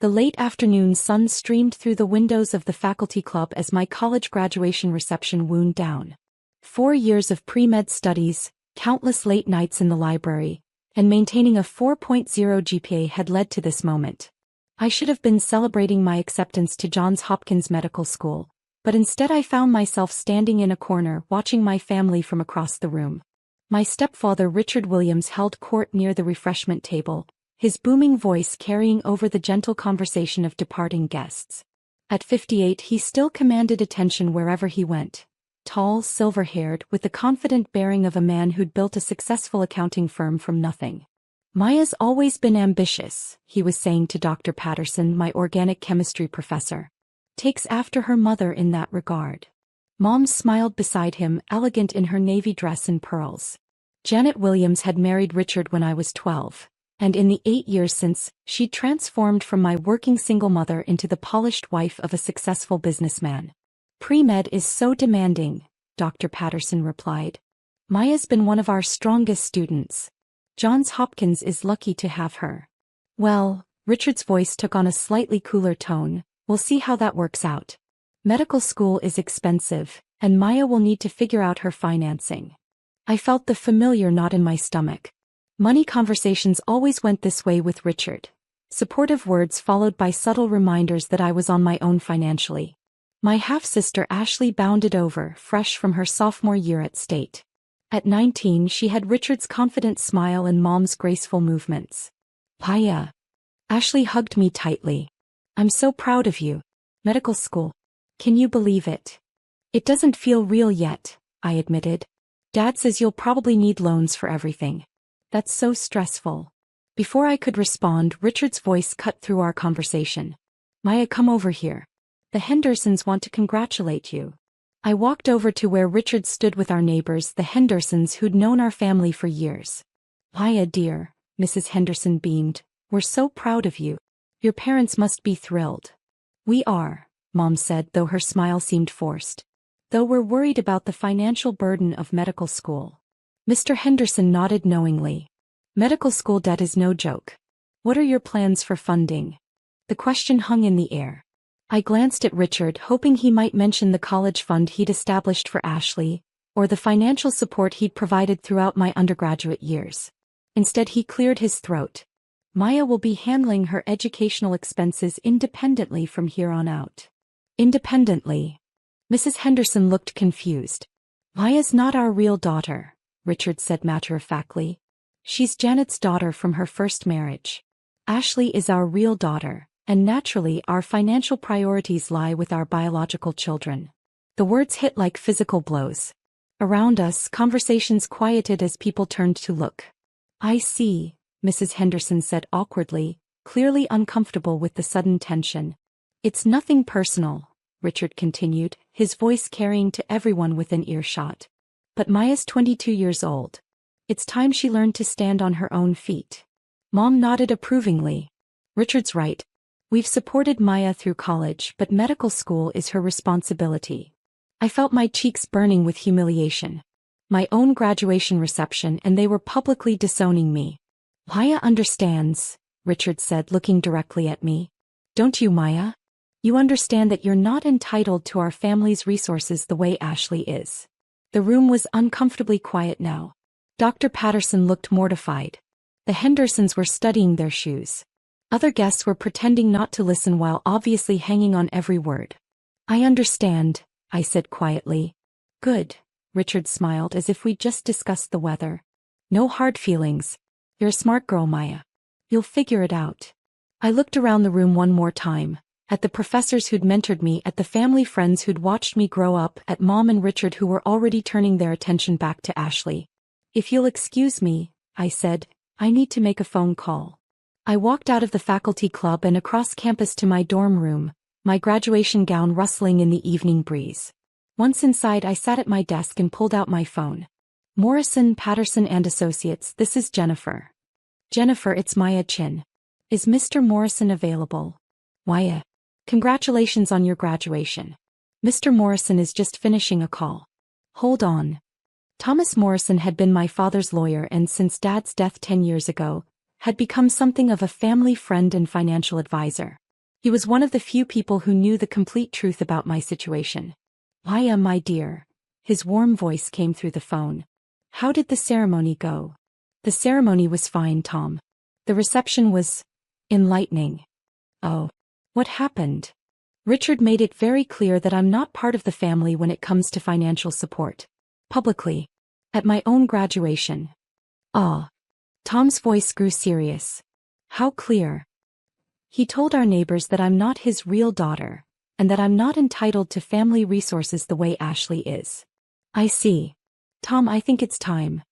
The late afternoon sun streamed through the windows of the faculty club as my college graduation reception wound down. 4 years of pre-med studies, countless late nights in the library, and maintaining a 4.0 GPA had led to this moment. I should have been celebrating my acceptance to Johns Hopkins Medical School, but instead I found myself standing in a corner watching my family from across the room. My stepfather Richard Williams held court near the refreshment table, his booming voice carrying over the gentle conversation of departing guests. At 58 he still commanded attention wherever he went. Tall, silver-haired, with the confident bearing of a man who'd built a successful accounting firm from nothing. "Maya's always been ambitious," he was saying to Dr. Patterson, my organic chemistry professor. "Takes after her mother in that regard." Mom smiled beside him, elegant in her navy dress and pearls. Janet Williams had married Richard when I was 12. And in the 8 years since, she'd transformed from my working single mother into the polished wife of a successful businessman. "Pre-med is so demanding," Dr. Patterson replied. "Maya's been one of our strongest students. Johns Hopkins is lucky to have her." "Well," Richard's voice took on a slightly cooler tone, "we'll see how that works out. Medical school is expensive, and Maya will need to figure out her financing." I felt the familiar knot in my stomach. Money conversations always went this way with Richard. Supportive words followed by subtle reminders that I was on my own financially. My half-sister Ashley bounded over, fresh from her sophomore year at State. At 19 she had Richard's confident smile and Mom's graceful movements. "Maya." Ashley hugged me tightly. "I'm so proud of you. Medical school. Can you believe it?" "It doesn't feel real yet," I admitted. "Dad says you'll probably need loans for everything. That's so stressful." Before I could respond, Richard's voice cut through our conversation. "Maya, come over here. The Hendersons want to congratulate you." I walked over to where Richard stood with our neighbors, the Hendersons who'd known our family for years. "Maya dear," Mrs. Henderson beamed, "we're so proud of you. Your parents must be thrilled." "We are," Mom said, though her smile seemed forced. "Though we're worried about the financial burden of medical school." Mr. Henderson nodded knowingly. "Medical school debt is no joke. What are your plans for funding?" The question hung in the air. I glanced at Richard, hoping he might mention the college fund he'd established for Ashley, or the financial support he'd provided throughout my undergraduate years. Instead he cleared his throat. "Maya will be handling her educational expenses independently from here on out." "Independently?" Mrs. Henderson looked confused. "Maya's not our real daughter," Richard said matter-of-factly. "She's Janet's daughter from her first marriage. Ashley is our real daughter, and naturally our financial priorities lie with our biological children." The words hit like physical blows. Around us, conversations quieted as people turned to look. "I see," Mrs. Henderson said awkwardly, clearly uncomfortable with the sudden tension. "It's nothing personal," Richard continued, his voice carrying to everyone within earshot. "But Maya's 22 years old. It's time she learned to stand on her own feet." Mom nodded approvingly. "Richard's right. We've supported Maya through college, but medical school is her responsibility." I felt my cheeks burning with humiliation. My own graduation reception, and they were publicly disowning me. "Maya understands," Richard said, looking directly at me. "Don't you, Maya? You understand that you're not entitled to our family's resources the way Ashley is." The room was uncomfortably quiet now. Dr. Patterson looked mortified. The Hendersons were studying their shoes. Other guests were pretending not to listen while obviously hanging on every word. "I understand," I said quietly. "Good," Richard smiled as if we'd just discussed the weather. "No hard feelings. You're a smart girl, Maya. You'll figure it out." I looked around the room one more time. At the professors who'd mentored me, at the family friends who'd watched me grow up, at Mom and Richard who were already turning their attention back to Ashley. "If you'll excuse me," I said, "I need to make a phone call." I walked out of the faculty club and across campus to my dorm room, my graduation gown rustling in the evening breeze. Once inside I sat at my desk and pulled out my phone. "Morrison, Patterson and Associates, this is Jennifer." "Jennifer, it's Maya Chin. Is Mr. Morrison available?" "Maya. Congratulations on your graduation. Mr. Morrison is just finishing a call." "Hold on." Thomas Morrison had been my father's lawyer and since Dad's death 10 years ago, had become something of a family friend and financial advisor. He was one of the few people who knew the complete truth about my situation. Maya, my dear. His warm voice came through the phone. How did the ceremony go? The ceremony was fine, Tom. The reception was enlightening. Oh. What happened? Richard made it very clear that I'm not part of the family when it comes to financial support. Publicly. At my own graduation. Ah. Tom's voice grew serious. How clear? He told our neighbors that I'm not his real daughter, and that I'm not entitled to family resources the way Ashley is. I see. Tom, I think it's time.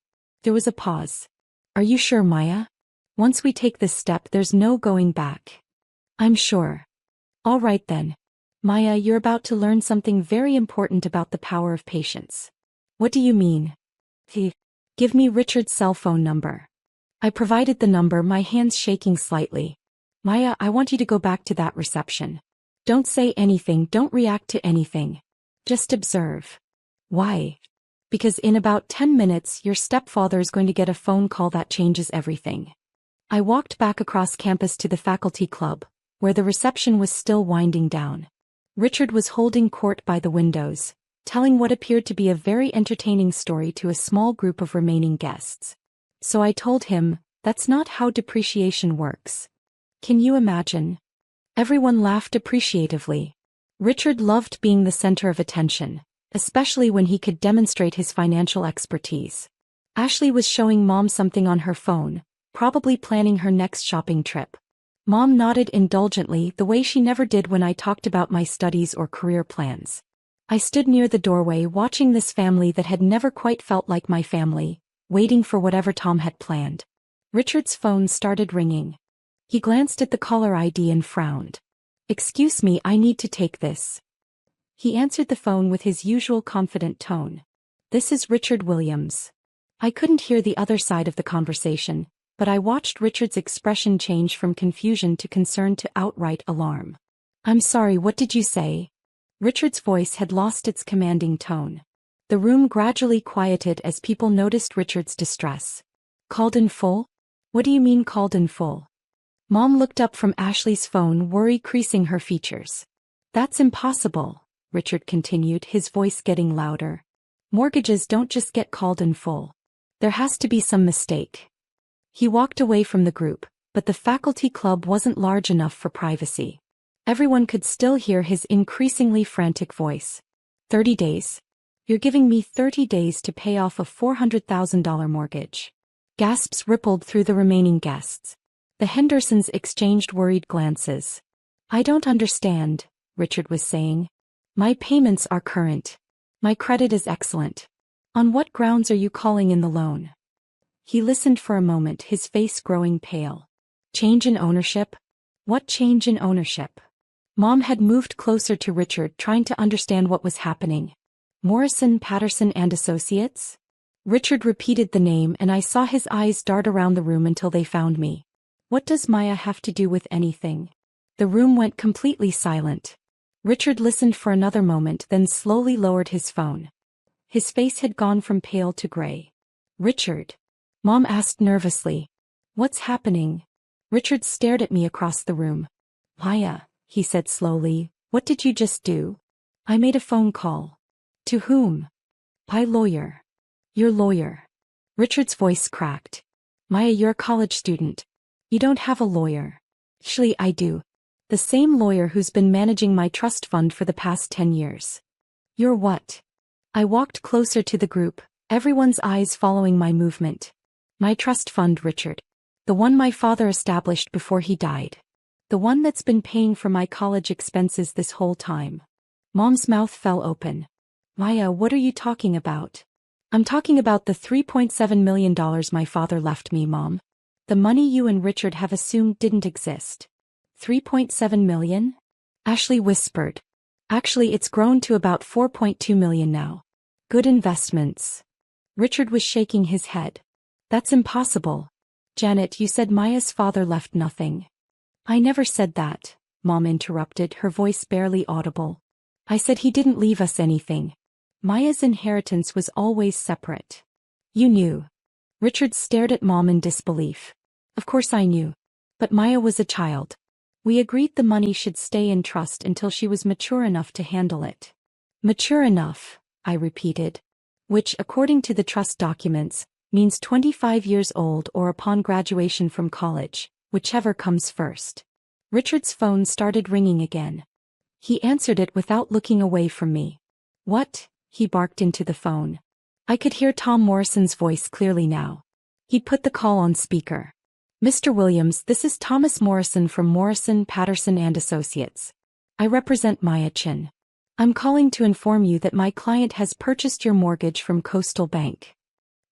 There was a pause. Are you sure, Maya? Once we take this step, there's no going back. I'm sure. All right then. Maya, you're about to learn something very important about the power of patience. What do you mean? Give me Richard's cell phone number. I provided the number, my hands shaking slightly. Maya, I want you to go back to that reception. Don't say anything, don't react to anything. Just observe. Why? Because in about 10 minutes your stepfather is going to get a phone call that changes everything. I walked back across campus to the faculty club, where the reception was still winding down. Richard was holding court by the windows, telling what appeared to be a very entertaining story to a small group of remaining guests. So I told him, that's not how depreciation works. Can you imagine? Everyone laughed appreciatively. Richard loved being the center of attention, especially when he could demonstrate his financial expertise. Ashley was showing Mom something on her phone, probably planning her next shopping trip. Mom nodded indulgently the way she never did when I talked about my studies or career plans. I stood near the doorway watching this family that had never quite felt like my family, waiting for whatever Tom had planned. Richard's phone started ringing. He glanced at the caller ID and frowned. Excuse me, I need to take this. He answered the phone with his usual confident tone. This is Richard Williams. I couldn't hear the other side of the conversation, but I watched Richard's expression change from confusion to concern to outright alarm. I'm sorry, what did you say? Richard's voice had lost its commanding tone. The room gradually quieted as people noticed Richard's distress. Called in full? What do you mean called in full? Mom looked up from Ashley's phone, worry creasing her features. That's impossible, Richard continued, his voice getting louder. Mortgages don't just get called in full. There has to be some mistake. He walked away from the group, but the faculty club wasn't large enough for privacy. Everyone could still hear his increasingly frantic voice. 30 days? You're giving me 30 days to pay off a $400,000 mortgage. Gasps rippled through the remaining guests. The Hendersons exchanged worried glances. I don't understand, Richard was saying. My payments are current. My credit is excellent. On what grounds are you calling in the loan? He listened for a moment, his face growing pale. Change in ownership? What change in ownership? Mom had moved closer to Richard, trying to understand what was happening. Morrison, Patterson and Associates? Richard repeated the name and I saw his eyes dart around the room until they found me. What does Maya have to do with anything? The room went completely silent. Richard listened for another moment, then slowly lowered his phone. His face had gone from pale to gray. Richard? Mom asked nervously. What's happening? Richard stared at me across the room. Maya, he said slowly, what did you just do? I made a phone call. To whom? My lawyer. Your lawyer. Richard's voice cracked. Maya, you're a college student. You don't have a lawyer. Actually, I do. The same lawyer who's been managing my trust fund for the past 10 years. You're what? I walked closer to the group, everyone's eyes following my movement. My trust fund, Richard. The one my father established before he died. The one that's been paying for my college expenses this whole time. Mom's mouth fell open. Maya, what are you talking about? I'm talking about the $3.7 million my father left me, Mom. The money you and Richard have assumed didn't exist. 3.7 million? Ashley whispered. Actually, it's grown to about 4.2 million now. Good investments. Richard was shaking his head. That's impossible. Janet, you said Maya's father left nothing. I never said that, Mom interrupted, her voice barely audible. I said he didn't leave us anything. Maya's inheritance was always separate. You knew. Richard stared at Mom in disbelief. Of course I knew. But Maya was a child. We agreed the money should stay in trust until she was mature enough to handle it. Mature enough, I repeated. Which, according to the trust documents, means 25 years old or upon graduation from college, whichever comes first. Richard's phone started ringing again. He answered it without looking away from me. What? He barked into the phone. I could hear Tom Morrison's voice clearly now. He put the call on speaker. Mr. Williams, this is Thomas Morrison from Morrison, Patterson and Associates. I represent Maya Chin. I'm calling to inform you that my client has purchased your mortgage from Coastal Bank.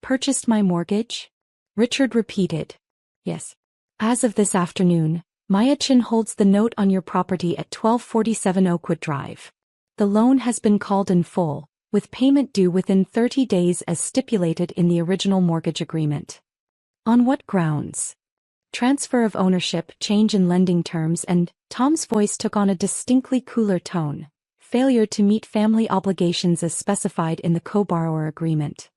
Purchased my mortgage? Richard repeated. Yes. As of this afternoon, Maya Chin holds the note on your property at 1247 Oakwood Drive. The loan has been called in full, with payment due within 30 days as stipulated in the original mortgage agreement. On what grounds? Transfer of ownership, change in lending terms and, Tom's voice took on a distinctly cooler tone, failure to meet family obligations as specified in the co-borrower agreement.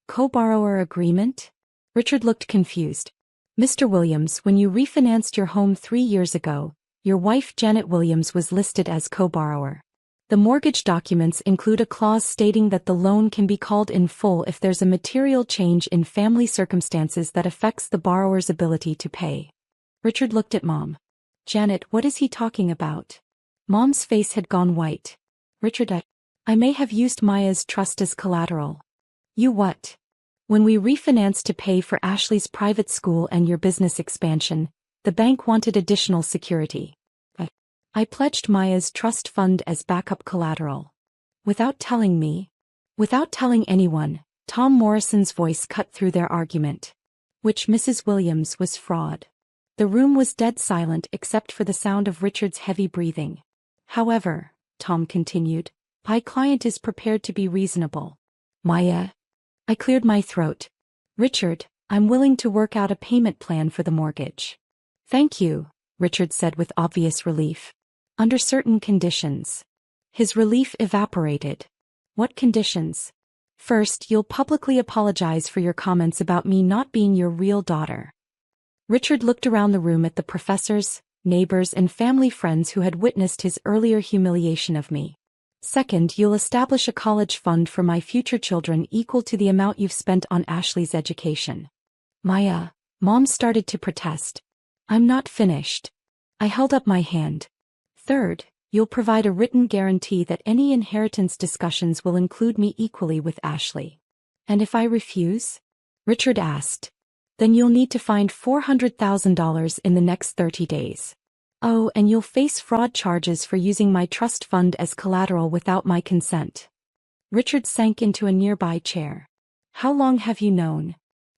Co-borrower agreement? Richard looked confused. Mr. Williams, when you refinanced your home 3 years ago, your wife Janet Williams was listed as co-borrower. The mortgage documents include a clause stating that the loan can be called in full if there's a material change in family circumstances that affects the borrower's ability to pay. Richard looked at Mom. Janet, what is he talking about? Mom's face had gone white. Richard, I may have used Maya's trust as collateral. You what? When we refinanced to pay for Ashley's private school and your business expansion, the bank wanted additional security. I pledged Maya's trust fund as backup collateral. Without telling me? Without telling anyone, Tom Morrison's voice cut through their argument. Which Mrs. Williams was fraud. The room was dead silent except for the sound of Richard's heavy breathing. However, Tom continued, my client is prepared to be reasonable. Maya? I cleared my throat. Richard, I'm willing to work out a payment plan for the mortgage. Thank you, Richard said with obvious relief. Under certain conditions. His relief evaporated. What conditions? First, you'll publicly apologize for your comments about me not being your real daughter. Richard looked around the room at the professors, neighbors and family friends who had witnessed his earlier humiliation of me. Second, you'll establish a college fund for my future children equal to the amount you've spent on Ashley's education. Maya, Mom started to protest. I'm not finished. I held up my hand. Third, you'll provide a written guarantee that any inheritance discussions will include me equally with Ashley. And if I refuse? Richard asked. Then you'll need to find $400,000 in the next 30 days. Oh, and you'll face fraud charges for using my trust fund as collateral without my consent. Richard sank into a nearby chair. How long have you known?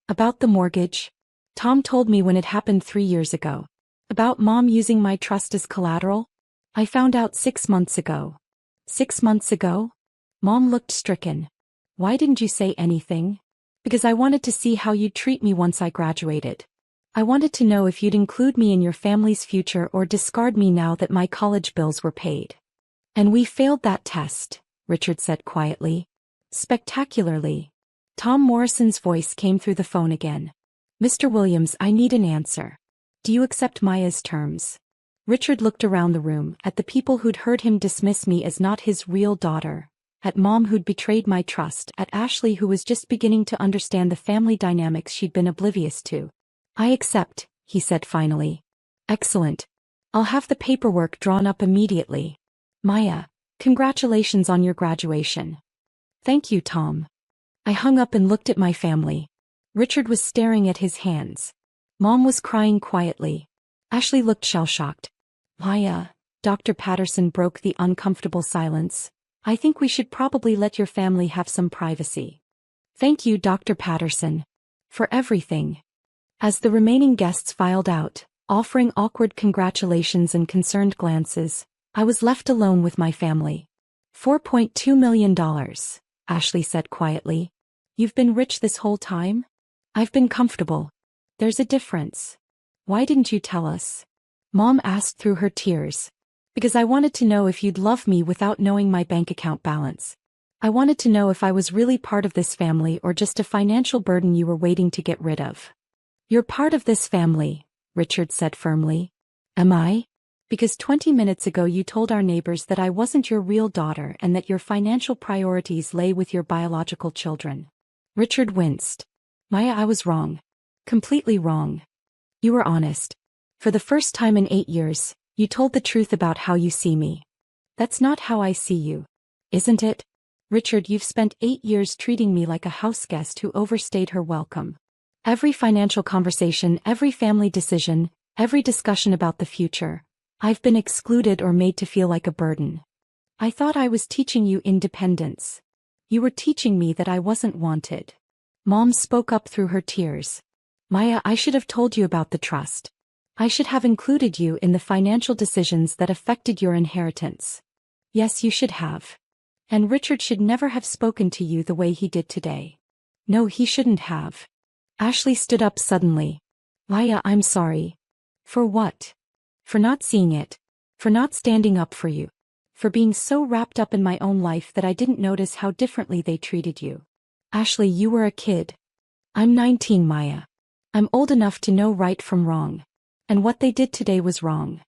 About the mortgage? Tom told me when it happened 3 years ago. About Mom using my trust as collateral? I found out 6 months ago. 6 months ago? Mom looked stricken. Why didn't you say anything? Because I wanted to see how you'd treat me once I graduated. I wanted to know if you'd include me in your family's future or discard me now that my college bills were paid. And we failed that test, Richard said quietly. Spectacularly. Tom Morrison's voice came through the phone again. Mr. Williams, I need an answer. Do you accept Maya's terms? Richard looked around the room, at the people who'd heard him dismiss me as not his real daughter, at Mom who'd betrayed my trust, at Ashley who was just beginning to understand the family dynamics she'd been oblivious to. I accept, he said finally. Excellent. I'll have the paperwork drawn up immediately. Maya, congratulations on your graduation. Thank you, Tom. I hung up and looked at my family. Richard was staring at his hands. Mom was crying quietly. Ashley looked shell-shocked. Maya, Dr. Patterson broke the uncomfortable silence. I think we should probably let your family have some privacy. Thank you, Dr. Patterson. For everything. As the remaining guests filed out, offering awkward congratulations and concerned glances, I was left alone with my family. $4.2 million, Ashley said quietly. You've been rich this whole time? I've been comfortable. There's a difference. Why didn't you tell us? Mom asked through her tears. Because I wanted to know if you'd love me without knowing my bank account balance. I wanted to know if I was really part of this family or just a financial burden you were waiting to get rid of. You're part of this family, Richard said firmly. Am I? Because 20 minutes ago you told our neighbors that I wasn't your real daughter and that your financial priorities lay with your biological children. Richard winced. Maya, I was wrong. Completely wrong. You were honest. For the first time in 8 years, you told the truth about how you see me. That's not how I see you. Isn't it? Richard, you've spent 8 years treating me like a house guest who overstayed her welcome. Every financial conversation, every family decision, every discussion about the future, I've been excluded or made to feel like a burden. I thought I was teaching you independence. You were teaching me that I wasn't wanted. Mom spoke up through her tears. Maya, I should have told you about the trust. I should have included you in the financial decisions that affected your inheritance. Yes, you should have. And Richard should never have spoken to you the way he did today. No, he shouldn't have. Ashley stood up suddenly. Maya, I'm sorry. For what? For not seeing it. For not standing up for you. For being so wrapped up in my own life that I didn't notice how differently they treated you. Ashley, you were a kid. I'm 19, Maya. I'm old enough to know right from wrong. And what they did today was wrong.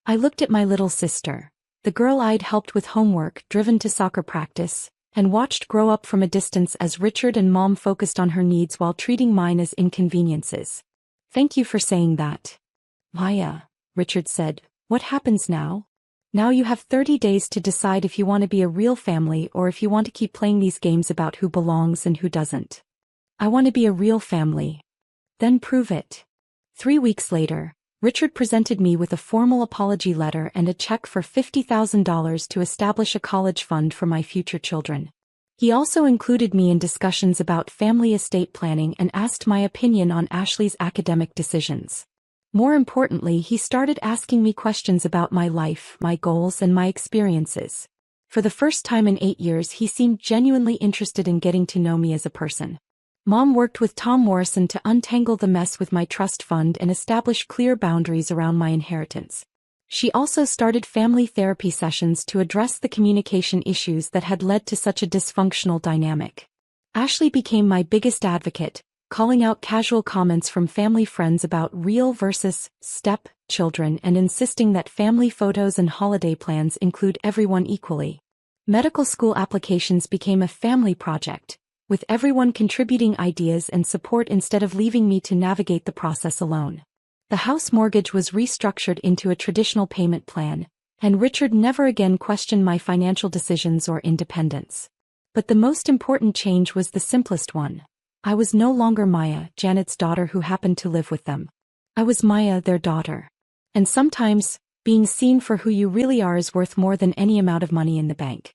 I looked at my little sister, the girl I'd helped with homework, driven to soccer practice, and watched grow up from a distance as Richard and Mom focused on her needs while treating mine as inconveniences. Thank you for saying that. Maya, Richard said, what happens now? Now you have 30 days to decide if you want to be a real family or if you want to keep playing these games about who belongs and who doesn't. I want to be a real family. Then prove it. 3 weeks later, Richard presented me with a formal apology letter and a check for $50,000 to establish a college fund for my future children. He also included me in discussions about family estate planning and asked my opinion on Ashley's academic decisions. More importantly, he started asking me questions about my life, my goals, and my experiences. For the first time in 8 years, he seemed genuinely interested in getting to know me as a person. Mom worked with Tom Morrison to untangle the mess with my trust fund and establish clear boundaries around my inheritance. She also started family therapy sessions to address the communication issues that had led to such a dysfunctional dynamic. Ashley became my biggest advocate, calling out casual comments from family friends about real versus step children and insisting that family photos and holiday plans include everyone equally. Medical school applications became a family project, with everyone contributing ideas and support instead of leaving me to navigate the process alone. The house mortgage was restructured into a traditional payment plan, and Richard never again questioned my financial decisions or independence. But the most important change was the simplest one. I was no longer Maya, Janet's daughter who happened to live with them. I was Maya, their daughter. And sometimes, being seen for who you really are is worth more than any amount of money in the bank.